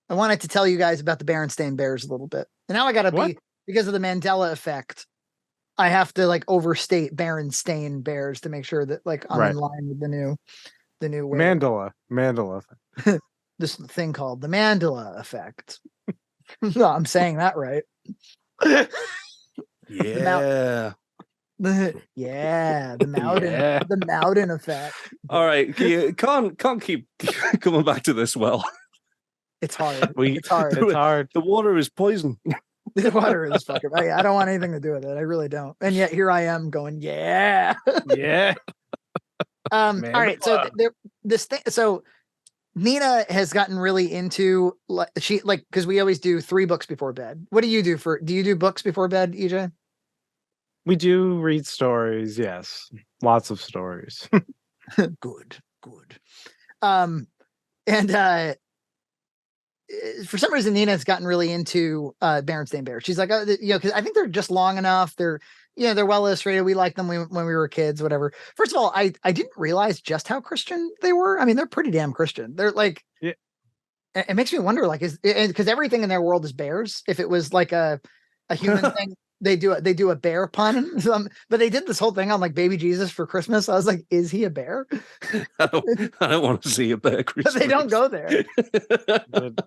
I wanted to tell you guys about the Berenstain Bears a little bit. And now I gotta What? be, because of the Mandela effect, I have to like overstate Berenstain Bears to make sure that like I'm in Right. line with the new way. Mandela. This thing called the Mandela effect. No, I'm saying that right. Yeah. Yeah, the Mountain, Yeah. the Mountain effect. All right. You can't keep coming back to this well. It's hard. We- It's hard. It's hard. The water is poison. The water is fucking. I don't want anything to do with it. I really don't. And yet here I am going, yeah. Yeah. All right. So this thing. So Nina has gotten really into because we always do 3 books before bed. What do you do do you do books before bed, EJ? We do read stories, yes. Lots of stories. Good. And for some reason, Nina has gotten really into Berenstain Bears. She's like, because I think they're just long enough. They're well illustrated. We liked them when we were kids, whatever. First of all, I didn't realize just how Christian they were. I mean, they're pretty damn Christian. They're like, yeah. It makes me wonder, like, because everything in their world is bears. If it was like a human thing, they do a bear pun. But they did this whole thing on like baby Jesus for Christmas. I was like, is he a bear? I don't want to see a bear. But they don't go there.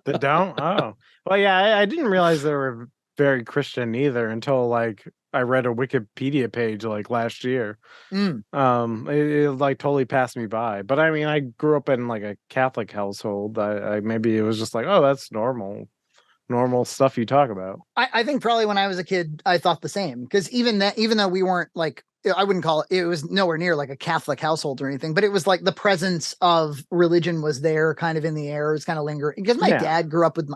They don't? Oh. Well, yeah, I didn't realize they were very Christian either until like I read a Wikipedia page like last year. It like totally passed me by. But I mean, I grew up in like a Catholic household. I maybe it was just like, oh, that's normal stuff you talk about. I think probably when I was a kid, I thought the same, because even though we weren't like, I wouldn't call it was nowhere near like a Catholic household or anything, but it was like the presence of religion was there kind of in the air. It was kind of lingering, because my dad grew up with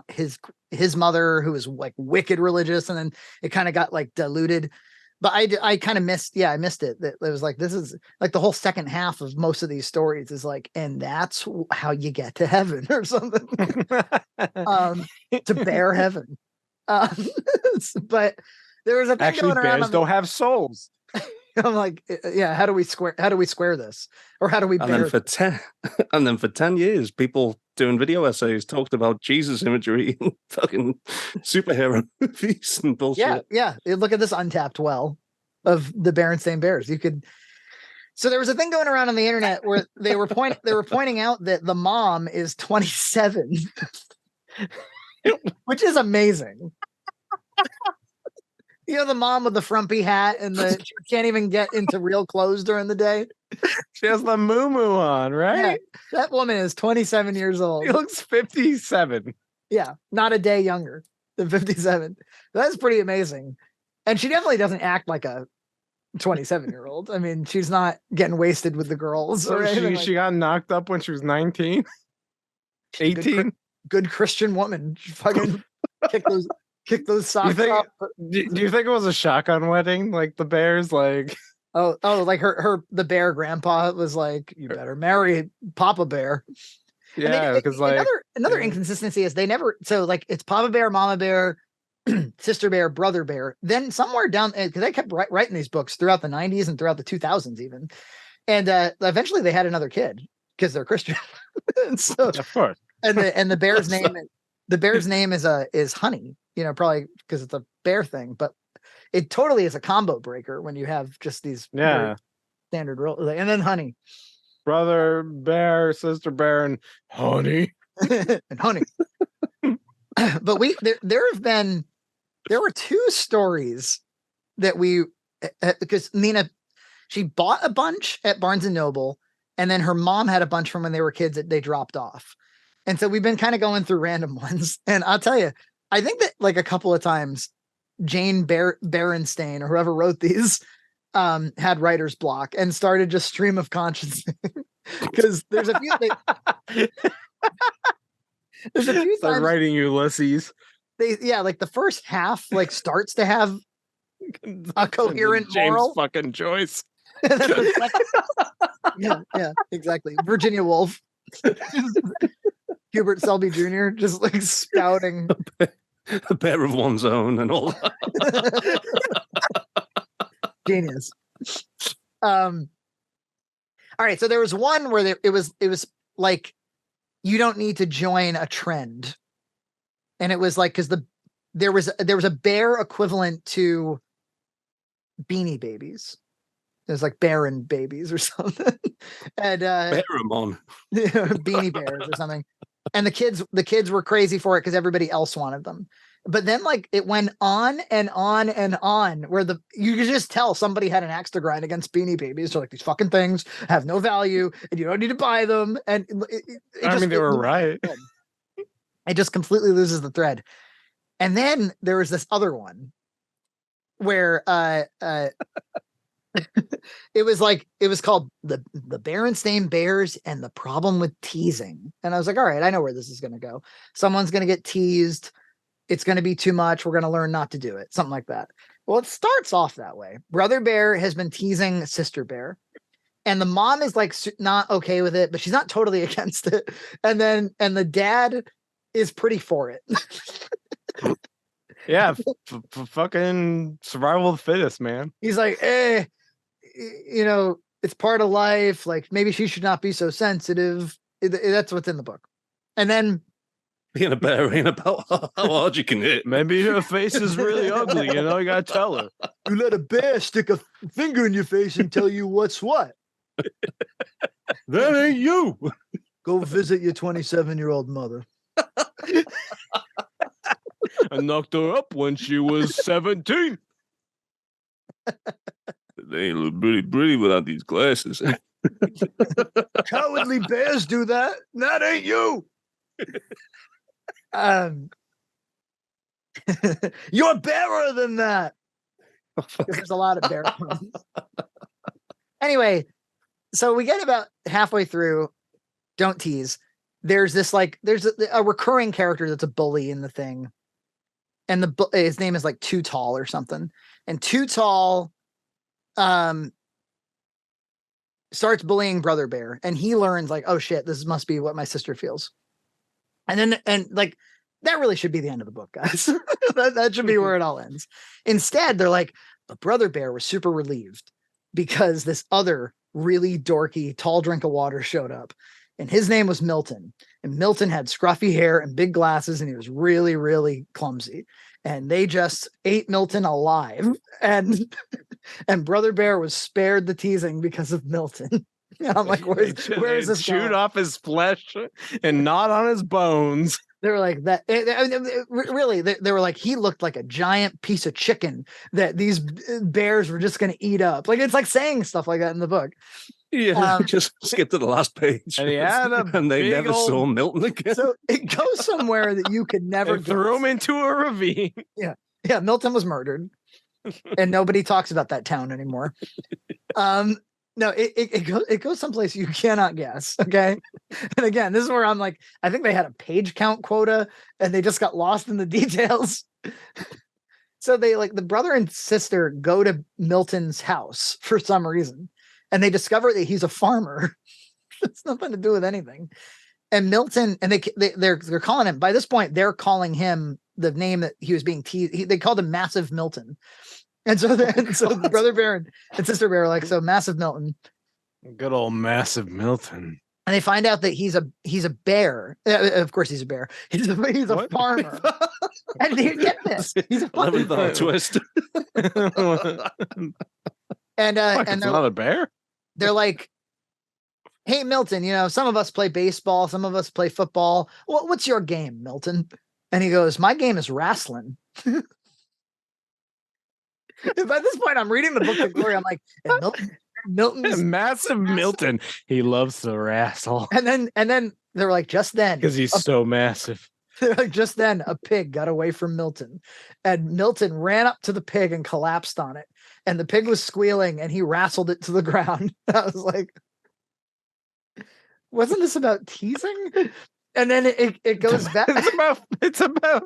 his mother, who was like wicked religious, and then it kind of got like diluted. But I kind of missed it. That it was like, this is like the whole second half of most of these stories is like, and that's how you get to heaven or something. To bear heaven. But there was a thing actually going around. Bears don't have souls. I'm like, yeah, how do we square this? Or how do we and then for 10 years, people doing video essays talked about Jesus imagery in fucking superhero movies and bullshit. Yeah. Look at this untapped well of the Berenstain Bears. So there was a thing going around on the internet where they were pointing out that the mom is 27, which is amazing. The mom with the frumpy hat and she can't even get into real clothes during the day. She has the moo on, right? Yeah, that woman is 27 years old. She looks 57. Yeah, not a day younger than 57. That's pretty amazing. And she definitely doesn't act like a 27-year-old. I mean, she's not getting wasted with the girls. So she got knocked up when she was 19? 18? Good Christian woman. She fucking kick those socks off. Do you think it was a shotgun wedding, like the Bears? Like, oh, like the bear grandpa was like, you better marry Papa Bear. Yeah, because like another inconsistency is they never. So like it's Papa Bear, Mama Bear, Sister Bear, Brother Bear. Then somewhere down, because they kept writing these books throughout the 90s and throughout the 2000s even, and eventually they had another kid because they're Christian. So, of course. And the bear's name is Honey. Probably because it's a bear thing, but it totally is a combo breaker when you have just these standard rules. And then Honey, Brother Bear, Sister Bear, and Honey, and Honey. But there were 2 stories that because Nina, she bought a bunch at Barnes and Noble, and then her mom had a bunch from when they were kids that they dropped off. And so we've been kind of going through random ones. And I'll tell you, I think that like a couple of times Jane Berenstain or whoever wrote these had writer's block and started just stream of consciousness. Because there's a few times writing Ulysses. Like the first half like starts to have a coherent James moral. Fucking Joyce. Yeah, exactly. Virginia Woolf. Hubert Selby Jr. just like spouting a bear of one's own and all that. Genius. All right, so there was one where it was like, you don't need to join a trend. And it was like, because there was a bear equivalent to Beanie Babies. There's like Baron babies or something. And Beramon. Beanie Bears or something. And the kids were crazy for it because everybody else wanted them. But then like it went on and on and on where you could just tell somebody had an axe to grind against Beanie Babies. So like, these fucking things have no value and you don't need to buy them. And they were right. It just completely loses the thread. And then there was this other one where it was called the Berenstain Bears and the Problem with Teasing. And I was like, all right, I know where this is going to go. Someone's going to get teased. It's going to be too much. We're going to learn not to do it. Something like that. Well, it starts off that way. Brother Bear has been teasing Sister Bear. And the mom is like not okay with it, but she's not totally against it. And the dad is pretty for it. Yeah, fucking survival of the fittest, man. He's like, it's part of life. Like, maybe she should not be so sensitive. That's what's in the book. And then being a bear ain't about how hard you can hit. Maybe her face is really ugly. You gotta tell her. You let a bear stick a finger in your face and tell you what's what. That ain't you. Go visit your 27-year-old mother. I knocked her up when she was 17. They look pretty without these glasses. Cowardly bears do that. That ain't you. You're bearer than that. There's a lot of bear puns. Anyway, so we get about halfway through. Don't tease. There's a recurring character that's a bully in the thing. And his name is like Too Tall or something. And Too Tall starts bullying Brother Bear. And he learns like, oh shit, this must be what my sister feels. And that really should be the end of the book, guys. that should be where it all ends. Instead, they're like, but Brother Bear was super relieved because this other really dorky, tall drink of water showed up. And his name was Milton. And Milton had scruffy hair and big glasses, and he was really, really clumsy. And they just ate Milton alive. And Brother Bear was spared the teasing because of Milton. And I'm like, where is this chewed off his flesh and not on his bones. They were like that. Really, they were like, he looked like a giant piece of chicken that these bears were just going to eat up. Like, it's like saying stuff like that in the book. Yeah, just skip to the last page. And they never saw Milton again. So it goes somewhere that you could never throw him into a ravine. Yeah, Milton was murdered, and nobody talks about that town anymore. No, it goes someplace you cannot guess. Okay. And again, this is where I'm like, I think they had a page count quota and they just got lost in the details. So they the brother and sister go to Milton's house for some reason. And they discover that he's a farmer. It's nothing to do with anything. And Milton, and they're calling him, by this point, they're calling him the name that he was being teased. They called him Massive Milton. And so the Brother Bear and Sister Bear are like, so Massive Milton. Good old Massive Milton. And they find out that he's a bear. Of course he's a bear. He's a farmer. And you get this. He's a farmer. Twist. And it's not a bear? They're like, hey, Milton, some of us play baseball. Some of us play football. What's your game, Milton? And he goes, my game is wrestling. By this point, I'm reading the book to Glory. I'm like, Milton's Massive Milton. He loves to wrestle. And then they're like, just then. Because he's so massive. They're like, just then a pig got away from Milton. And Milton ran up to the pig and collapsed on it. And the pig was squealing and he wrestled it to the ground. I was like, wasn't this about teasing? And then it goes back. It's about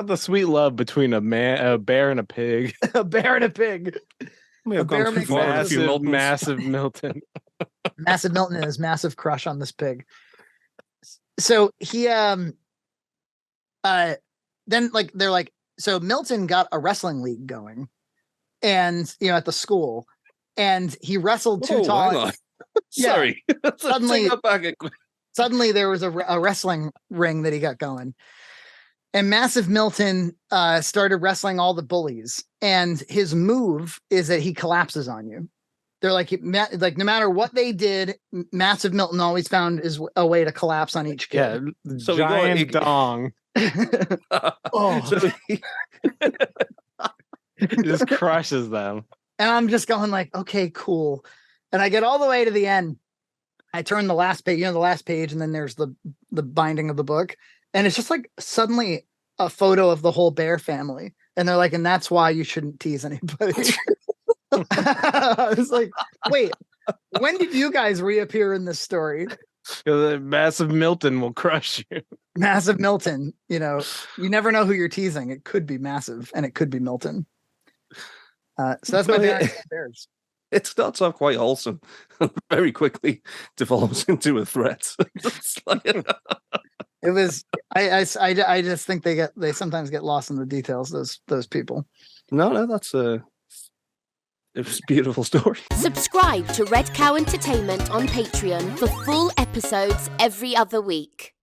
the sweet love between a bear and a pig. A bear and a pig. A bear makes massive Milton. Massive Milton and his massive crush on this pig. So he then they're like, so Milton got a wrestling league going, and at the school, and he wrestled Too Tall. Sorry. Suddenly there was a wrestling ring that he got going. And Massive Milton started wrestling all the bullies, and his move is that he collapses on you. They're like no matter what they did, Massive Milton always found a way to collapse on each kid. Yeah, so giant dong. So he just crushes them. And I'm just going like, okay, cool. And I get all the way to the end. I turn the last page, the last page, and then there's the binding of the book. And it's just like suddenly a photo of the whole Bear family. And they're like, and that's why you shouldn't tease anybody. I was like, wait, when did you guys reappear in this story? Massive Milton will crush you. Massive Milton, you never know who you're teasing. It could be Massive and it could be Milton. So that's my Bears. It starts off quite wholesome and very quickly devolves into a threat. It was. I just think they sometimes get lost in the details. Those people. No, that's it was a beautiful story. Subscribe to Red Cow Entertainment on Patreon for full episodes every other week.